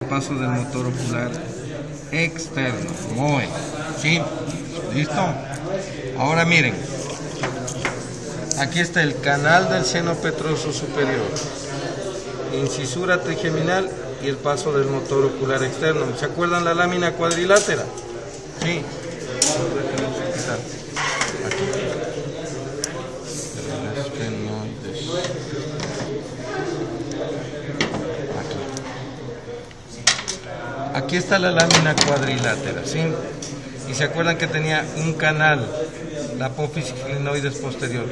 paso del motor ocular externo, MOE, ¿sí? ¿Listo? Ahora miren, aquí está el canal del seno petroso superior, incisura trigeminal y el paso del motor ocular externo. ¿Se acuerdan la lámina cuadrilátera? Sí. Aquí está la lámina cuadrilátera, ¿sí? Y se acuerdan que tenía un canal, la apófisis clinoides posterior,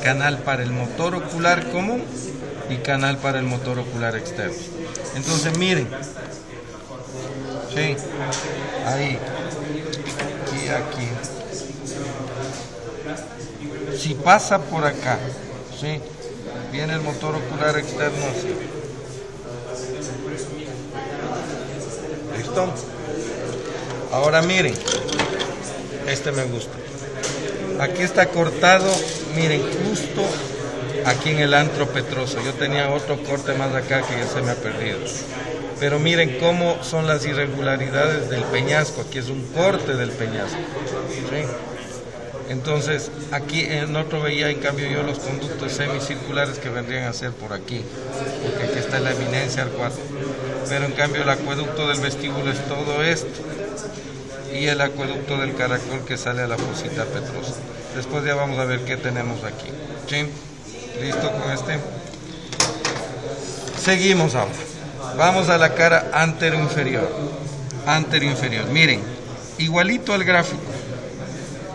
canal para el motor ocular común y canal para el motor ocular externo. Entonces miren, sí, ahí y aquí. Si pasa por acá, sí, viene el motor ocular externo así. ¿Listo? Ahora miren, este me gusta. Aquí está cortado, miren, justo aquí en el antro petroso. Yo tenía otro corte más acá que ya se me ha perdido. Pero miren cómo son las irregularidades del peñasco. Aquí es un corte del peñasco, ¿sí? Entonces, aquí en otro veía en cambio yo los conductos semicirculares que vendrían a ser por aquí, porque aquí está la eminencia arcuata. Pero en cambio el acueducto del vestíbulo es todo esto, y el acueducto del caracol que sale a la fosita petrosa. Después ya vamos a ver qué tenemos aquí. ¿Sí? ¿Listo con este? Seguimos ahora. Vamos a la cara anteroinferior. Anteroinferior. Miren, igualito al gráfico.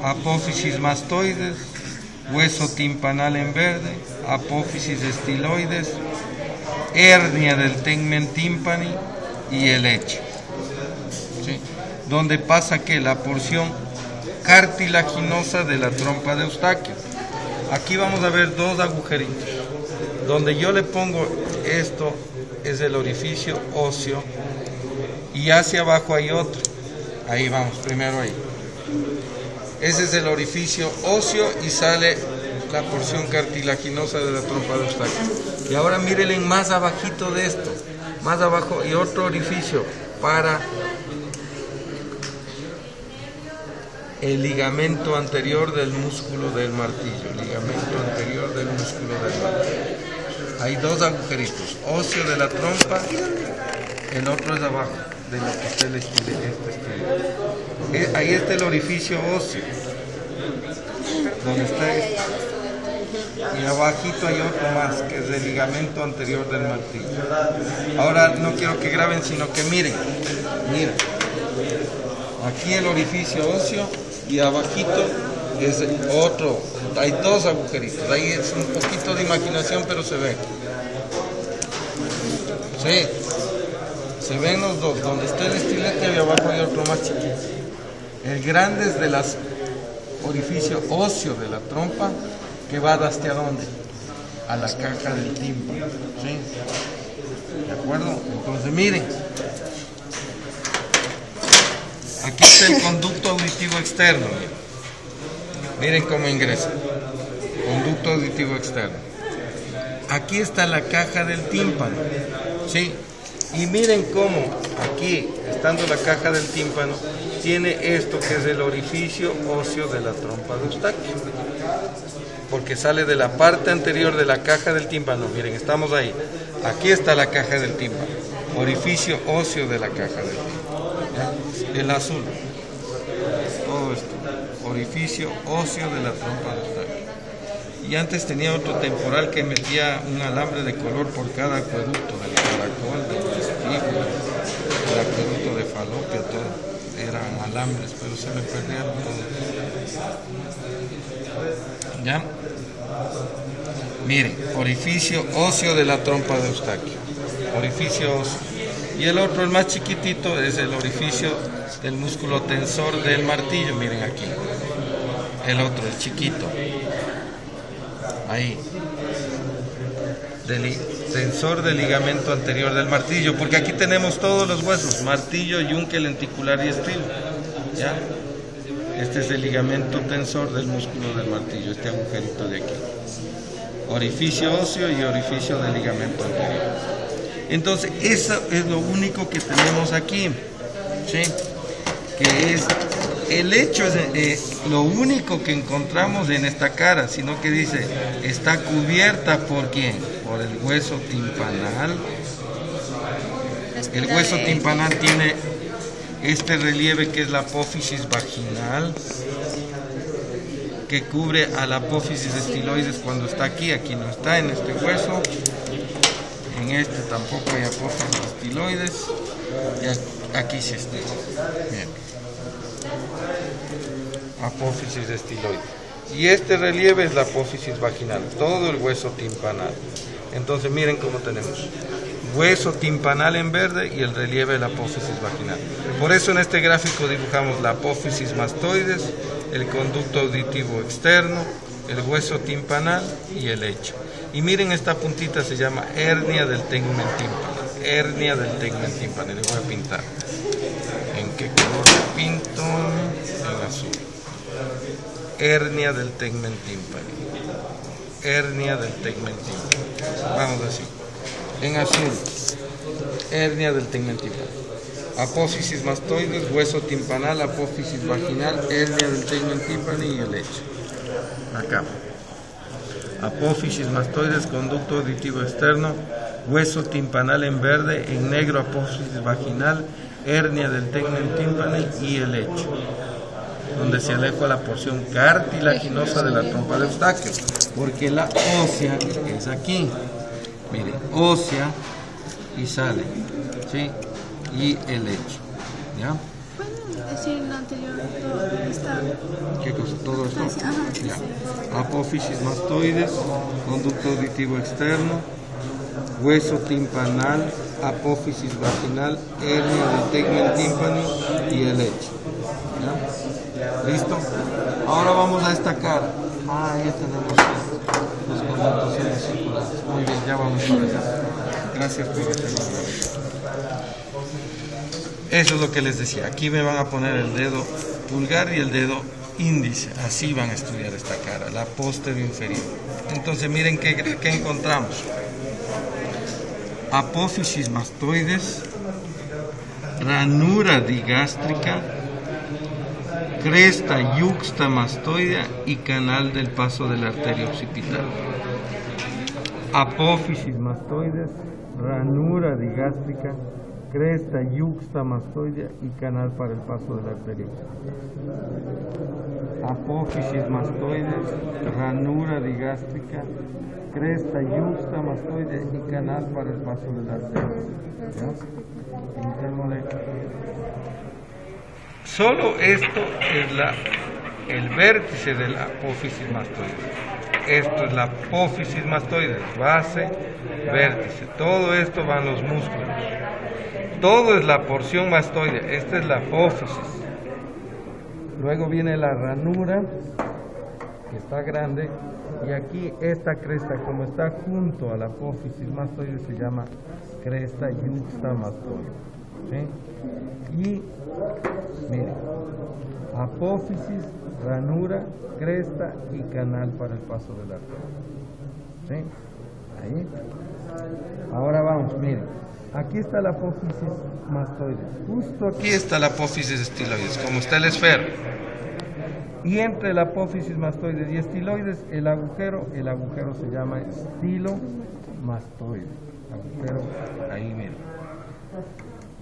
Apófisis mastoides, hueso timpanal en verde, apófisis estiloides, hernia del tegmen timpani y el hecho, ¿sí? Donde pasa que la porción cartilaginosa de la trompa de Eustaquio. Aquí vamos a ver dos agujeritos. Donde yo le pongo esto es el orificio óseo y hacia abajo hay otro. Ahí vamos, primero ahí. Ese es el orificio óseo y sale la porción cartilaginosa de la trompa de Eustaquio. Y ahora mírenle más abajito de esto, más abajo, y otro orificio para el ligamento anterior del músculo del martillo. Ligamento anterior del músculo del martillo. Hay dos agujeritos, óseo de la trompa, el otro es abajo, de lo que usted le estire, ahí está el orificio óseo, donde está este. Y abajito hay otro más, que es el ligamento anterior del martillo. Ahora no quiero que graben, sino que miren. Aquí el orificio óseo y abajito es otro. Hay dos agujeritos. Ahí es un poquito de imaginación, pero se ve. Sí. Se ven los dos. Donde está el estilete y abajo hay otro más chiquito. El grande es del orificio óseo de la trompa, que va hasta dónde? A la caja del tímpano, ¿sí? ¿De acuerdo? Entonces miren, aquí está el conducto auditivo externo. Miren cómo ingresa. Conducto auditivo externo. Aquí está la caja del tímpano, ¿sí? Y miren cómo aquí, estando la caja del tímpano, tiene esto que es el orificio óseo de la trompa de Eustaquio, porque sale de la parte anterior de la caja del tímpano. Miren, estamos ahí. Aquí está la caja del tímpano, orificio óseo de la caja del tímpano. El azul, todo esto, orificio óseo de la trompa de Eustaquio. Y antes tenía otro temporal que metía un alambre de color por cada acueducto, del caracol, del vestíbulo, del acueducto de Falopio, todo. Eran alambres, pero se me perdieron todos. ¿Ya? Miren, orificio óseo de la trompa de Eustaquio. Orificio óseo. Y el otro, el más chiquitito, es el orificio del músculo tensor del martillo. Miren aquí. El otro, el chiquito. Ahí. Tensor del ligamento anterior del martillo, porque aquí tenemos todos los huesos, martillo, yunque, lenticular y estribo, ¿ya? Este es el ligamento tensor del músculo del martillo, este agujerito de aquí. Orificio óseo y orificio del ligamento anterior. Entonces, eso es lo único que tenemos aquí, ¿sí? Que es el hecho, es lo único que encontramos en esta cara, sino que dice, está cubierta ¿por quién? Por el hueso timpanal. El hueso timpanal tiene este relieve que es la apófisis vaginal, que cubre a la apófisis estiloides cuando está aquí. Aquí no está en este hueso, en este tampoco hay apófisis estiloides, y aquí sí está. Bien. Apófisis estiloide. Y este relieve es la apófisis vaginal, todo el hueso timpanal. Entonces miren cómo tenemos hueso timpanal en verde y el relieve de la apófisis vaginal. Por eso en este gráfico dibujamos la apófisis mastoides, el conducto auditivo externo, el hueso timpanal y el lecho. Y miren, esta puntita se llama hernia del tegmen tímpano. Hernia del tegmen tímpano. Le voy a pintar. ¿En qué color le pinto? En azul. Hernia del tegmen tímpano. Hernia del tegmen tímpano. Vamos así. En azul. Hernia del tegmen tímpano. Apófisis mastoides, hueso timpanal, apófisis vaginal, hernia del tegmen tímpano y el lecho. Acá. Apófisis mastoides, conducto auditivo externo, hueso timpanal en verde, en negro apófisis vaginal, hernia del tegmen tímpano y el lecho, donde se aleja la porción cartilaginosa de la trompa de Eustaquio, porque la ósea es aquí. Miren, ósea y sale, ¿sí? Y el lecho, ¿ya? ¿Puedo decir lo anterior? Todo está... ¿Qué cosa? Todo esto. Ajá. Ya. Apófisis mastoides, conducto auditivo externo, hueso timpanal, apófisis vaginal, hernia del tegmen tímpano y el lecho. ¿Ya? ¿Listo? Ahora vamos a esta cara. Ah, ya tenemos los conductos semicirculares. Muy bien, ya vamos para allá. Gracias por atenderme. Eso es lo que les decía. Aquí me van a poner el dedo pulgar y el dedo índice. Así van a estudiar esta cara, la posterior inferior. Entonces miren qué encontramos. Apófisis mastoides, ranura digástrica, cresta yuxta mastoidea y canal del paso de la arteria occipital. Apófisis mastoides, ranura digástrica, cresta yuxta mastoidea y canal para el paso de la arteria occipital. Apófisis mastoides, ranura digástrica, cresta yuxta mastoidea y canal para el paso de la arteria. ¿Ya? Pintémosle. Solo esto es el vértice de la apófisis mastoide. Esto es la apófisis mastoide, base, vértice. Todo esto van los músculos. Todo es la porción mastoide. Esta es la apófisis. Luego viene la ranura, que está grande, y aquí esta cresta, como está junto a la apófisis mastoide, se llama cresta yuxta mastoide. ¿Sí? Y miren, apófisis, ranura, cresta y canal para el paso de la arteria. ¿Sí? Ahí. Ahora vamos, miren. Aquí está la apófisis mastoides. Justo aquí está la apófisis estiloides, como está el esfero. Y entre la apófisis mastoides y estiloides, el agujero se llama estilomastoide. Agujero, ahí miren.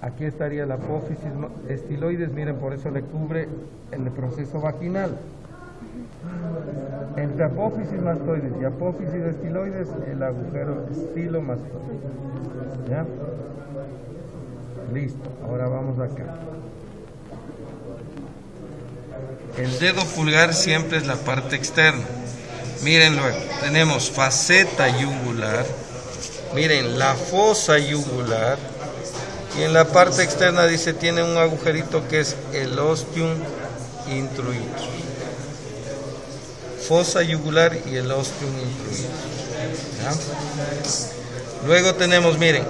Aquí estaría la apófisis estiloides, miren, por eso le cubre el proceso vaginal. Entre apófisis mastoides y apófisis estiloides, el agujero estilomastoide. ¿Ya? Listo, ahora vamos acá. El dedo pulgar siempre es la parte externa. Miren luego, tenemos faceta yugular, miren la fosa yugular, y en la parte externa dice tiene un agujerito que es el ostium intruitus. Fosa yugular y el ostium intruitus. ¿Ya? Luego tenemos, miren,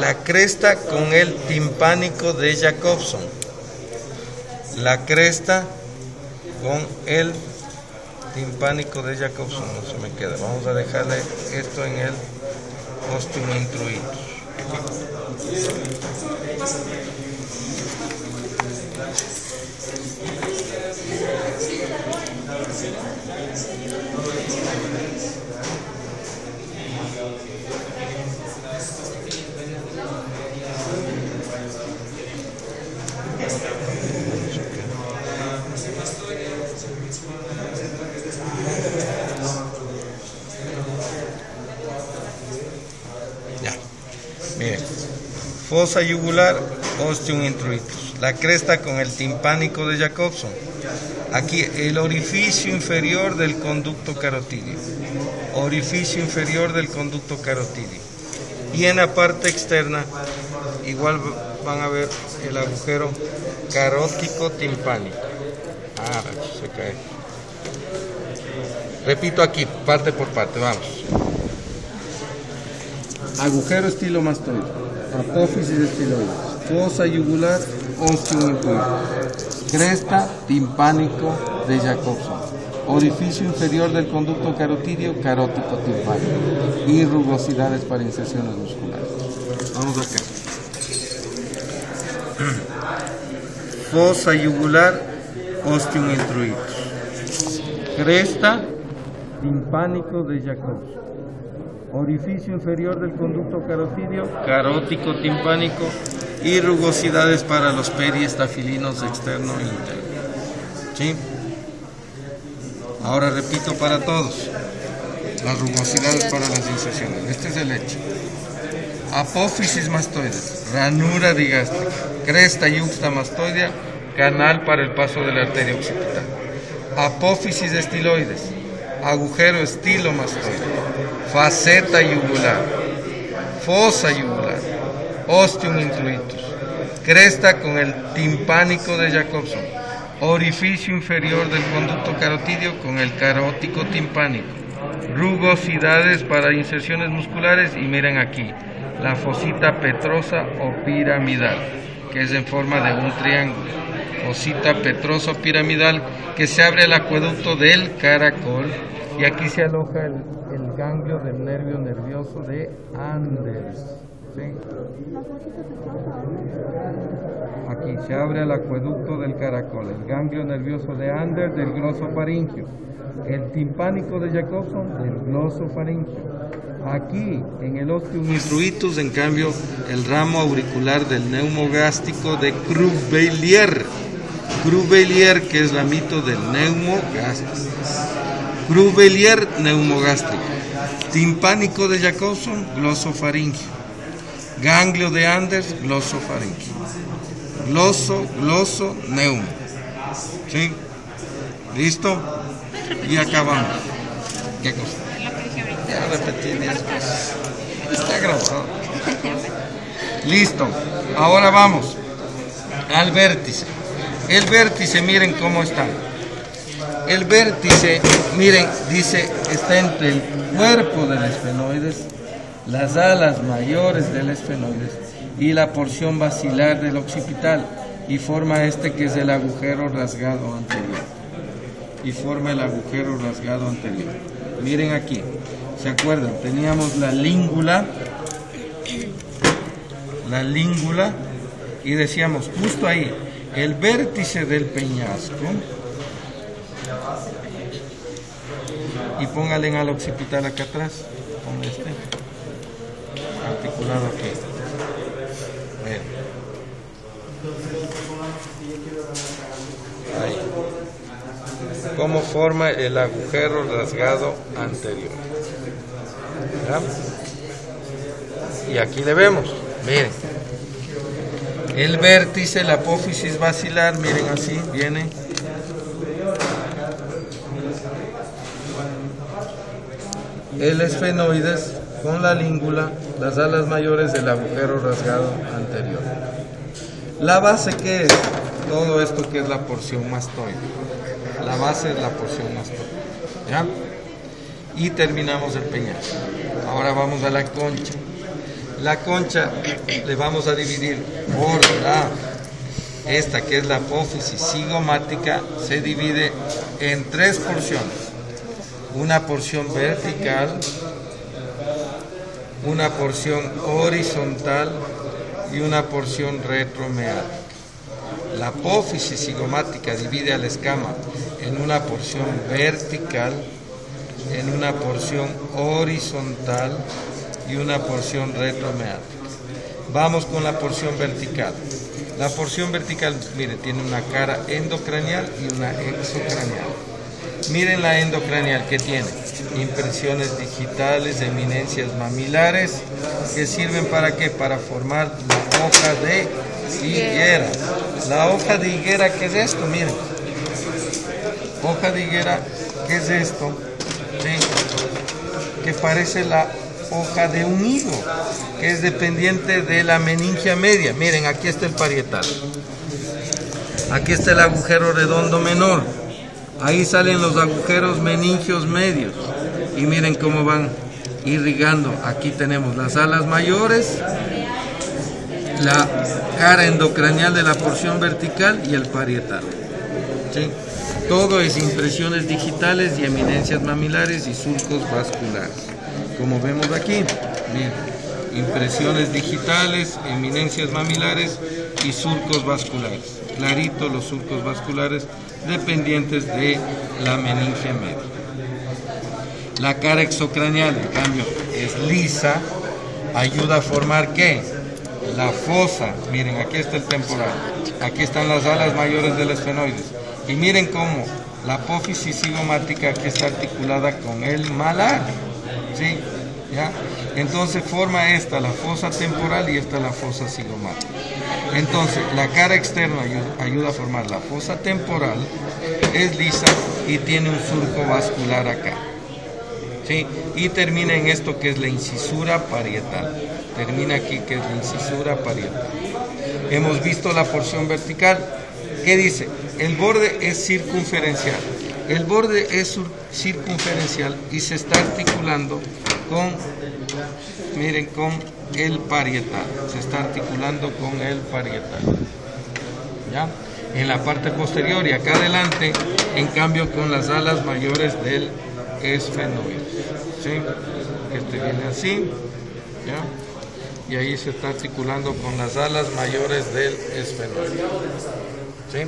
la cresta con el timpánico de Jacobson. La cresta con el timpánico de Jacobson, no se me queda. Vamos a dejarle esto en el ostium intruitus. Ya, miren, fosa yugular, ostium introitus, la cresta con el timpánico de Jacobson. Aquí el orificio inferior del conducto carotidio, orificio inferior del conducto carotidio. Y en la parte externa, igual van a ver el agujero carótico timpánico. Ah, se cae. Repito aquí, parte por parte, vamos. Agujero estilomastoide, apófisis estiloides, fosa yugular, ostium introitus, cresta timpánico de Jacobson, orificio inferior del conducto carotidio, carótico timpánico, y rugosidades para inserciones musculares. Vamos acá. Fosa yugular, ostium introitus, cresta timpánico de Jacobson, orificio inferior del conducto carotidio, carótico timpánico, y rugosidades para los periestafilinos externo e interno. ¿Sí? Ahora repito para todos las rugosidades para las inserciones. Este es el hecho. Apófisis mastoides, ranura digástrica, cresta yuxta mastoidea, canal para el paso de la arteria occipital. Apófisis estiloides, agujero estilomastoide, faceta yugular, fosa yugular, ostium introitus, cresta con el timpánico de Jacobson, orificio inferior del conducto carotidio con el carótico timpánico, rugosidades para inserciones musculares, y miren aquí, la fosita petrosa o piramidal, que es en forma de un triángulo, fosita petrosa o piramidal, que se abre el acueducto del caracol, y aquí se aloja el ganglio del nervio nervioso de Anders. ¿Sí? Aquí se abre el acueducto del caracol, el ganglio nervioso de Anders del glosofaringio, el timpánico de Jacobson del glosofaringio. Aquí en el ostium introitus, en cambio, el ramo auricular del neumogástrico de Crubelier. Crubelier, que es ramito del neumogástrico. Crubelier neumogástrico. Timpánico de Jacobson, glosofaringio. Ganglio de Anders, glosofaringio. Gloso, neumo. ¿Sí? ¿Listo? Y acabamos. ¿Qué cosa? Ya repetí 10 cosas. Está grabado. Listo. Ahora vamos al vértice. El vértice, miren cómo está. El vértice, miren, dice, está entre el cuerpo del esfenoides, las alas mayores del esfenoides y la porción basilar del occipital, y forma este que es el agujero rasgado anterior. Y forma el agujero rasgado anterior. Miren aquí, ¿se acuerdan? Teníamos la língula, y decíamos justo ahí, el vértice del peñasco, y póngale al occipital acá atrás, con este, articulado aquí. Bien. Ahí. ¿Cómo forma el agujero rasgado anterior? ¿Ya? Y aquí le vemos, miren. El vértice, la apófisis basilar, miren así, viene. El esfenoides con la língula, las alas mayores del agujero rasgado anterior. La base, ¿qué es? Todo esto que es la porción mastoide. La base es la porción mastoide. ¿Ya? Y terminamos el peñasco. Ahora vamos a la concha. La concha le vamos a dividir por esta que es la apófisis cigomática, se divide en 3 porciones. Una porción vertical, una porción horizontal y una porción retromeática. La apófisis cigomática divide a la escama en una porción vertical, en una porción horizontal y una porción retromeática. Vamos con la porción vertical. La porción vertical, mire, tiene una cara endocranial y una exocranial. Miren la endocranial que tiene impresiones digitales, eminencias mamilares, que sirven para ¿qué? Para formar la hoja de higuera. La hoja de higuera, ¿qué es esto? Miren, hoja de higuera, ¿qué es esto? ¿Sí? Que parece la hoja de un higo, que es dependiente de la meningia media. Miren, aquí está el parietal, aquí está el agujero redondo menor, ahí salen los agujeros meningios medios y miren cómo van irrigando. Aquí tenemos las alas mayores, la cara endocranial de la porción vertical y el parietal. ¿Sí? Todo es impresiones digitales y eminencias mamilares y surcos vasculares. Como vemos aquí, miren, impresiones digitales, eminencias mamilares y surcos vasculares. Clarito los surcos vasculares dependientes de la meningia media. La cara exocranial, en cambio, es lisa, ayuda a formar ¿qué? La fosa. Miren, aquí está el temporal, aquí están las alas mayores del esfenoides. Y miren cómo la apófisis cigomática aquí está articulada con el malar. ¿Sí? ¿Ya? Entonces forma esta la fosa temporal y esta la fosa cigomática. Entonces la cara externa ayuda a formar la fosa temporal, es lisa y tiene un surco vascular acá. ¿Sí? Y termina en esto que es la incisura parietal. Termina aquí que es la incisura parietal. Hemos visto la porción vertical. ¿Qué dice? El borde es circunferencial. El borde es circunferencial y se está articulando con, miren, con el parietal. Se está articulando con el parietal. ¿Ya? En la parte posterior y acá adelante, en cambio, con las alas mayores del esfenoides. ¿Sí? Este viene así. ¿Ya? Y ahí se está articulando con las alas mayores del esfenoide. ¿Sí?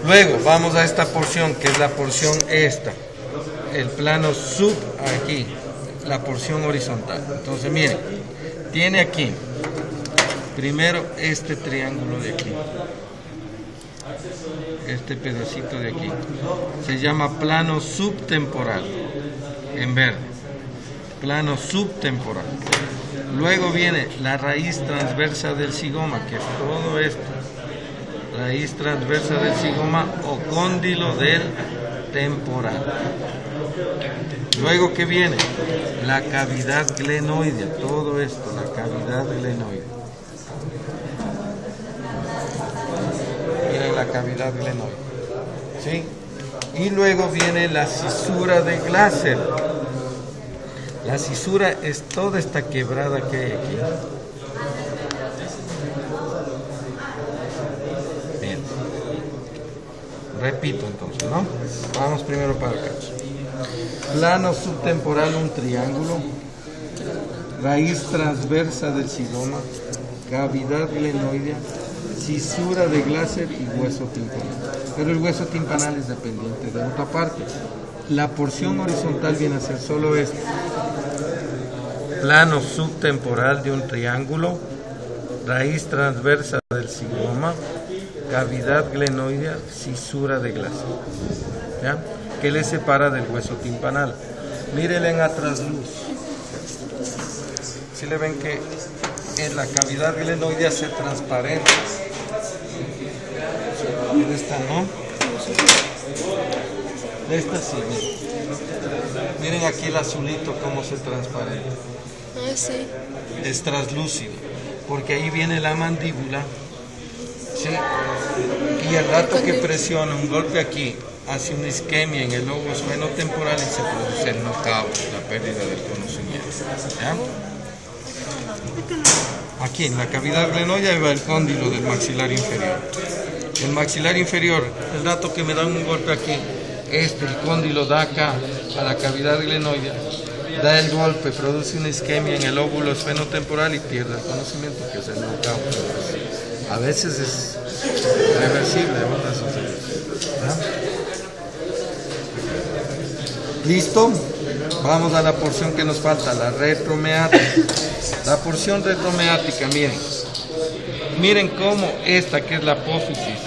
Luego vamos a esta porción, que es la porción esta, el plano sub aquí, la porción horizontal. Entonces miren, tiene aquí primero este triángulo de aquí, este pedacito de aquí, se llama plano subtemporal, en verde, plano subtemporal. Luego viene la raíz transversa del cigoma, que es todo esto, raíz transversa del cigoma o cóndilo del temporal. Luego que viene la cavidad glenoidea, todo esto, la cavidad glenoidea. Miren la cavidad glenoidea, ¿sí? Y luego viene la cisura de Glaser. La cisura es toda esta quebrada que hay aquí. Bien. Repito entonces, ¿no? Vamos primero para acá. Plano subtemporal, un triángulo. Raíz transversa del cigoma. Cavidad glenoidea. Cisura de Glaser y hueso timpanal. Pero el hueso timpanal es dependiente de otra parte. La porción horizontal viene a ser solo esto. Plano subtemporal de un triángulo, raíz transversa del cigoma, cavidad glenoidea, cisura de Glaser. ¿Ya? ¿Qué le separa del hueso timpanal? Mírenle en a trasluz. Si le ven que en la cavidad glenoidea se transparente. Esta no. Esta sí, miren. Miren aquí el azulito cómo se transparenta. Ah, sí. Es translúcido, porque ahí viene la mandíbula, ¿sí? Y al rato que presiona un golpe aquí, hace una isquemia en el lobo esfenotemporal y se produce el knockout, la pérdida del conocimiento. ¿Ya? Aquí en la cavidad glenoidea va el cóndilo del maxilar inferior. El maxilar inferior, el rato que me dan un golpe aquí, el cóndilo da acá a la cavidad glenoidea da el golpe, produce una isquemia en el óvulo esfenotemporal y pierde el conocimiento, que es el knockout. A veces es reversible, otras ¿no? ¿Listo? Vamos a la porción que nos falta, la retromeática. La porción retromeática, miren cómo esta que es la apófisis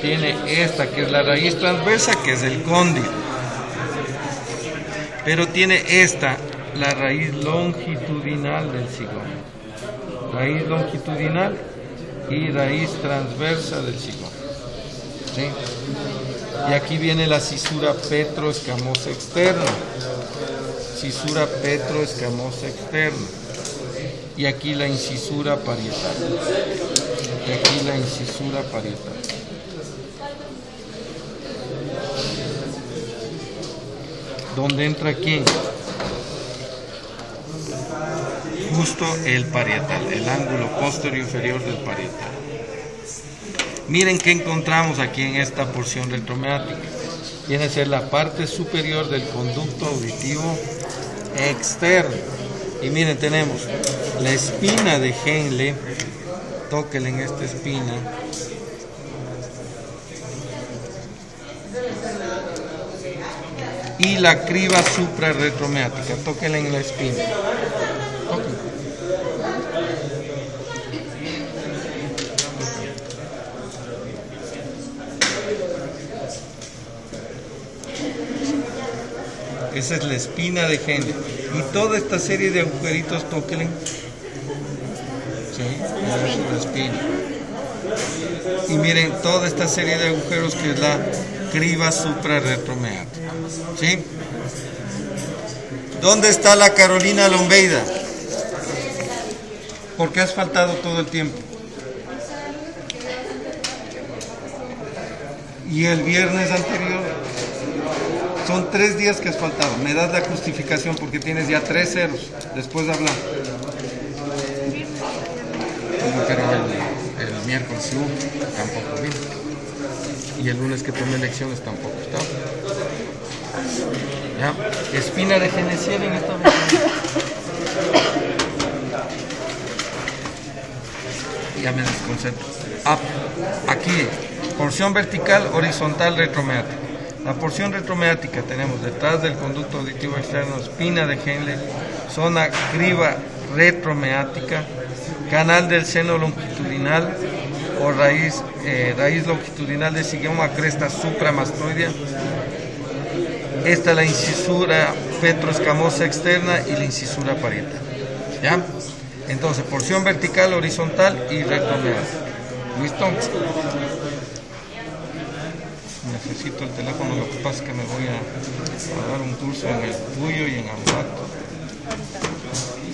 tiene esta que es la raíz transversa, que es el cóndilo, pero tiene esta, la raíz longitudinal del sigón, raíz longitudinal y raíz transversa del sigón, ¿sí? Y aquí viene la cisura petroescamosa externa, cisura petroescamosa externa, y aquí la incisura parietal, y aquí la incisura parietal. ¿Dónde entra quién? Justo el parietal, el ángulo posterior inferior del parietal. Miren qué encontramos aquí en esta porción retromeática. Viene a ser la parte superior del conducto auditivo externo. Y miren, tenemos la espina de Henle, tóquenle en esta espina. Y la criba suprarretromeática, tóquenle en la espina. Tóquenle. Esa es la espina de Henle. Y toda esta serie de agujeritos, tóquenle. ¿Sí? Esa es la espina. Y miren toda esta serie de agujeros que es la criba suprarretromeática. ¿Sí? ¿Dónde está la Carolina Lombeida? ¿Por qué has faltado todo el tiempo? ¿Y el viernes anterior? Son 3 días que has faltado. Me das la justificación porque tienes ya 3 ceros. Después de hablar. Pero el miércoles sí, tampoco vino. Y el lunes que tomé lecciones tampoco estaba. ¿Ya? Espina de Genesiel en esta vez. Ya me desconcentro. Aquí, porción vertical, horizontal, retromeática. La porción retromeática tenemos detrás del conducto auditivo externo, espina de Henle, zona criba retromeática, canal del seno longitudinal o raíz longitudinal de sigoma, cresta supramastoidea. Esta es la incisura petroescamosa externa y la incisura parietal. ¿Ya? Entonces, porción vertical, horizontal y retromeática. ¿Listo? Necesito el teléfono, lo que pasa es que me voy a dar un curso en el tuyo y en Ambato.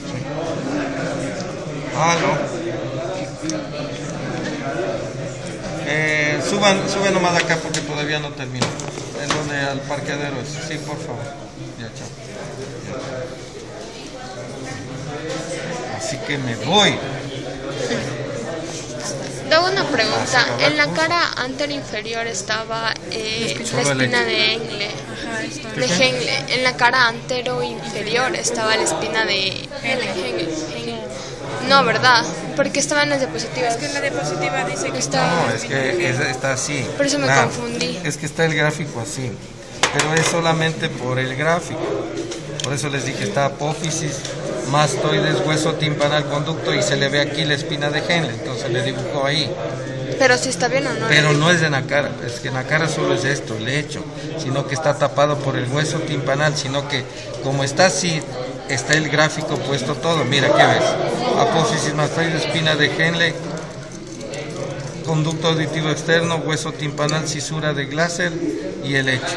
Sí. ¿Aló? Sube nomás acá porque todavía no termino. En donde al parqueadero es. Sí, por favor. Ya, chao. Ya. Así que me voy. Tengo una pregunta. En la cara anterior inferior estaba la espina de Henle. En la cara antero inferior estaba la espina de Henle. No, ¿verdad? Porque estaba en las diapositivas. Es que en la diapositiva dice que está. No, es que está así. Por eso me confundí. Es que está el gráfico así. Pero es solamente por el gráfico. Por eso les dije, está apófisis, mastoides, hueso timpanal, conducto, y se le ve aquí la espina de Henle. Entonces le dibujó ahí. Pero si está bien o no. Pero no es en la cara, es que en la cara solo es esto, el hecho, sino que está tapado por el hueso timpanal, sino que como está así, está el gráfico puesto todo. Mira, ¿qué ves? Apófisis, mastoides, espina de Henle, conducto auditivo externo, hueso timpanal, cisura de Glaser y el hecho.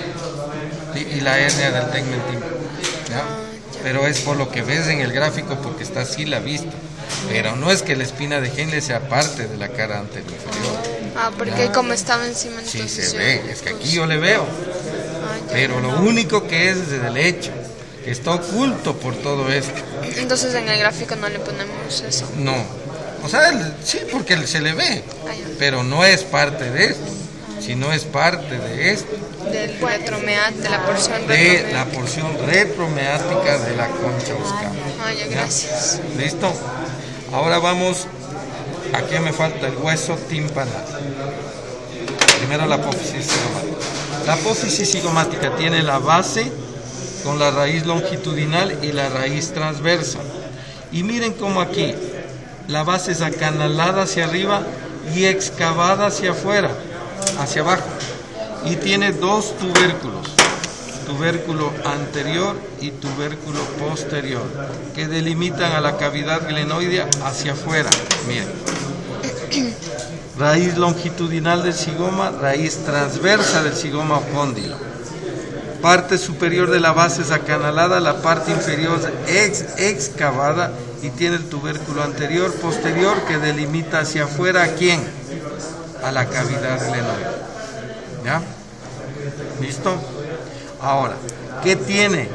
Y la hernia del tegmen tímpano. ¿Ya? Pero es por lo que ves en el gráfico, porque está así la vista. Pero no es que la espina de Henle sea parte de la cara anterior inferior. Porque ¿ya? Como estaba encima, sí entonces se ve, es que aquí yo le veo. Pero lo único que es del hecho, que está oculto por todo esto. Entonces en el gráfico no le ponemos eso. No, o sea, sí, porque se le ve, pero no es parte de esto. si no es parte de esto. Del retromeat, de la porción de la porción retromeática de la concha oscama. Ya, gracias. ¿Listo? Ahora vamos, aquí me falta el hueso timpanal. Primero la apófisis cigomática. La apófisis cigomática tiene la base con la raíz longitudinal y la raíz transversa. Y miren cómo aquí la base es acanalada hacia arriba y excavada hacia afuera, hacia abajo. Y tiene dos tubérculos, tubérculo anterior y tubérculo posterior, que delimitan a la cavidad glenoidea hacia afuera. Miren. Raíz longitudinal del cigoma, raíz transversa del cigoma o cóndilo. Parte superior de la base es acanalada, la parte inferior excavada y tiene el tubérculo anterior, posterior que delimita hacia afuera ¿a quién? A la cavidad glenoidea. ¿Ya? ¿Listo? Ahora, ¿qué tiene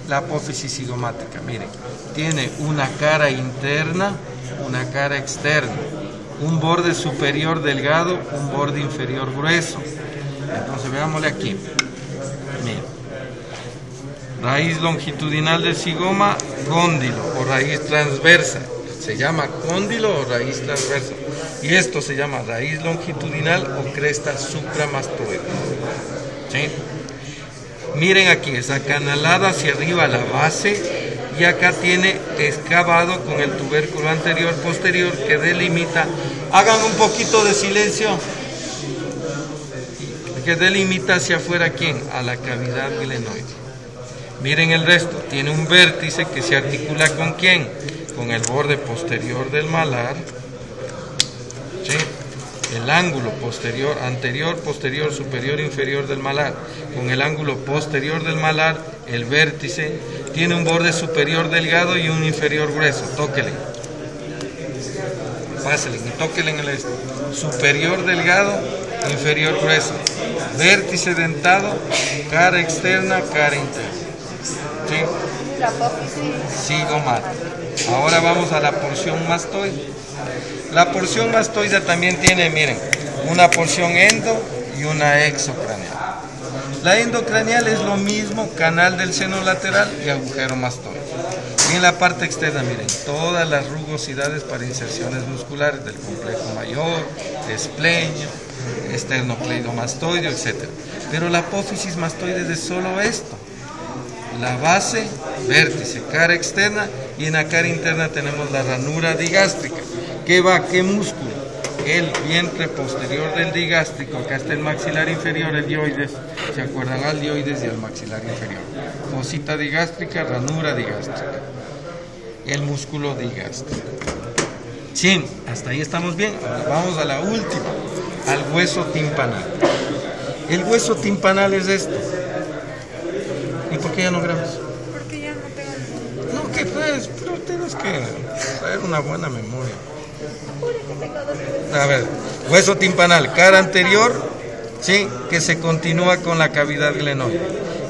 la apófisis cigomática? Miren, tiene una cara interna, una cara externa, un borde superior delgado, un borde inferior grueso. Entonces veámosle aquí. Miren. Raíz longitudinal del cigoma, cóndilo o raíz transversa. Se llama cóndilo o raíz transversa. Y esto se llama raíz longitudinal o cresta supramastoide. ¿Sí? Miren aquí, es acanalada hacia arriba la base y acá tiene excavado con el tubérculo anterior posterior que delimita. Hagan un poquito de silencio. Que delimita hacia afuera ¿quién? A la cavidad glenoide. Miren el resto, tiene un vértice que se articula ¿con quién? Con el borde posterior del malar, ¿sí? El ángulo posterior, anterior, posterior, superior, inferior del malar, con el ángulo posterior del malar, el vértice, tiene un borde superior delgado y un inferior grueso. Tóquele. Pásele y tóquele en el este. Superior delgado, inferior grueso. Vértice dentado, cara externa, cara interna. ¿Sí? La apófisis Cigomática. Ahora vamos a la porción mastoide. La porción mastoide también tiene, miren, una porción endo y una exocraneal. La endocraneal es lo mismo, canal del seno lateral y agujero mastoide. Y en la parte externa, miren, todas las rugosidades para inserciones musculares del complejo mayor, esplenio, esternocleidomastoideo, etc. Pero la apófisis mastoide es solo esto. La base, vértice, cara externa, y en la cara interna tenemos la ranura digástrica. ¿Qué va? ¿Qué músculo? El vientre posterior del digástrico. Acá está el maxilar inferior, el dioides. ¿Se acuerdan? Al dioides y al maxilar inferior. Fosita digástrica, ranura digástrica. El músculo digástrico. Sí, hasta ahí estamos bien. Ahora vamos a la última, al hueso timpanal. El hueso timpanal es esto. ¿Y por qué ya no grabas? Porque ya no tengo. No, que pues, pero tienes que traer una buena memoria. A ver, hueso timpanal, cara anterior, sí, que se continúa con la cavidad glenoide,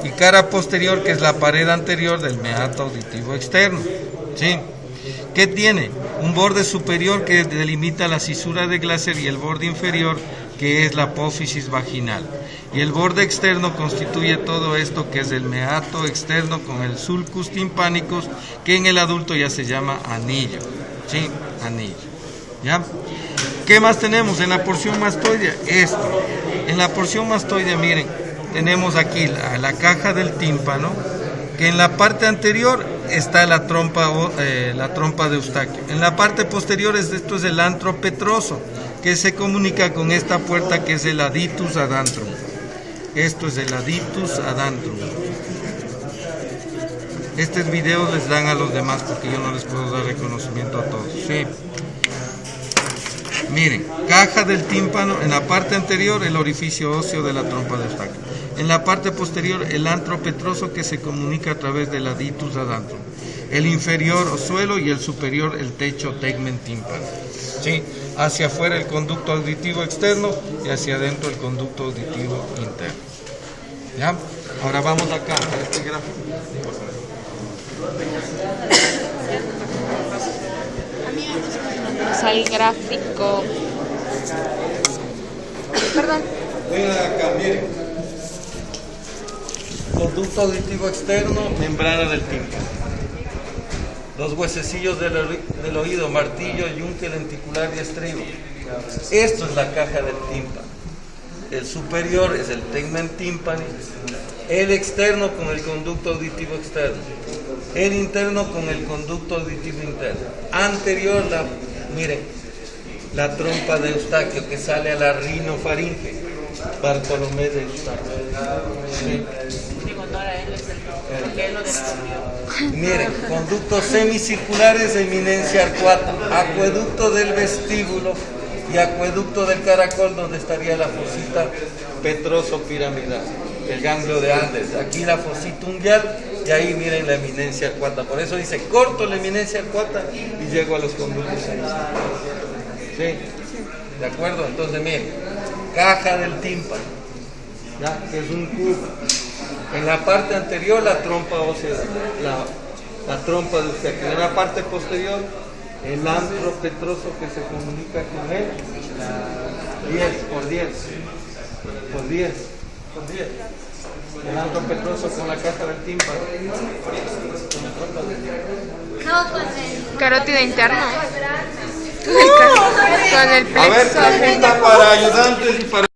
y cara posterior, que es la pared anterior del meato auditivo externo, sí. ¿Qué tiene? Un borde superior que delimita la cisura de Glaser y el borde inferior, que es la apófisis vaginal. Y el borde externo constituye todo esto, que es el meato externo con el sulcus timpanicus, que en el adulto ya se llama anillo. ¿Sí? Anillo. ¿Ya? ¿Qué más tenemos en la porción mastoidea? Esto. En la porción mastoidea, miren, tenemos aquí la caja del tímpano, que en la parte anterior está la trompa de Eustaquio. En la parte posterior esto es el antro petroso, que se comunica con esta puerta que es el aditus adantrum. Esto es el aditus adantrum. Estos videos les dan a los demás porque yo no les puedo dar reconocimiento a todos. Sí. Miren, caja del tímpano, en la parte anterior el orificio óseo de la trompa de Eustaquio. En la parte posterior el antro petroso que se comunica a través del aditus adantrum. El inferior osuelo y el superior el techo tegmen tímpano. ¿Sí? Hacia afuera el conducto auditivo externo y hacia adentro el conducto auditivo interno. ¿Ya? Ahora vamos acá a este gráfico. Vamos al gráfico. Perdón. Vengan acá, miren. Conducto auditivo externo, membrana del tímpano. Los huesecillos del oído, martillo, yunque, lenticular y estribo. Esto es la caja del tímpano. El superior es el tegmen tympani, el externo con el conducto auditivo externo, el interno con el conducto auditivo interno. Anterior, miren, la trompa de Eustaquio que sale a la rinofaringe, Bartolomé de Eustaquio. Sí. Miren, conductos semicirculares, eminencia arcuata, acueducto del vestíbulo y acueducto del caracol, donde estaría la fosita petroso-piramidal, el ganglio de Andes. Aquí la fosita unguial y ahí miren la eminencia arcuata. Por eso dice, corto la eminencia arcuata y llego a los conductos semicirculares. ¿Sí? ¿De acuerdo? Entonces miren, caja del tímpano, ¿ya? Que es un cubo. En la parte anterior la trompa ósea, la trompa de Eustaquio. En la parte posterior el antro petroso que se comunica con él, 10 por 10, por 10, por 10. El antro petroso con la caja del tímpano. Carótido interno. Con el plexo. A ver, pregunta para ayudantes y para...